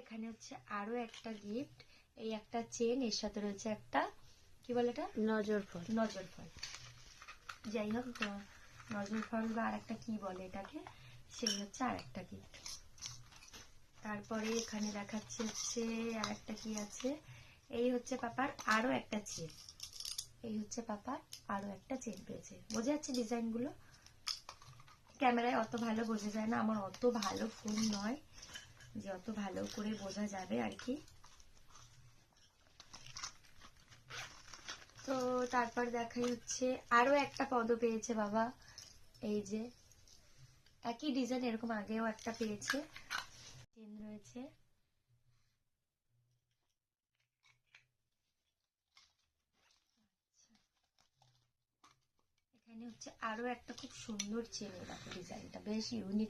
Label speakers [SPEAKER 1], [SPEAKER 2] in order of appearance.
[SPEAKER 1] এখানে হচ্ছে আরো একটা গিফট, এই একটা চেন, এর সাথে রয়েছে একটা কি বলে এটা,
[SPEAKER 2] নজর ফল।
[SPEAKER 1] নজর ফল, যাই হোক নজর ফল বা আর একটা কি বলে এটাকে, সেই হচ্ছে আর একটা গিফট। তারপরে এখানে দেখাচ্ছে হচ্ছে আর একটা কি আছে, এই হচ্ছে পাপার আরো একটা চেন, এই হচ্ছে পাপার আরো একটা চেন পেয়েছে। বোঝা যাচ্ছে ডিজাইন গুলো, ক্যামেরায় অত ভালো বোঝা যায় না, আমার অত ভালো ফোন নয় যে অত ভালো করে বোঝা যাবে আর কি। তো তারপর দেখাই হচ্ছে আরো একটা পদ পেয়েছে বাবা, এই যে একই ডিজাইন, এরকম আগেও একটা পেয়েছে, চেন রয়েছে। এখানে হচ্ছে আরো একটা খুব সুন্দর চেন, দেখো ডিজাইনটা বেশ ইউনিক।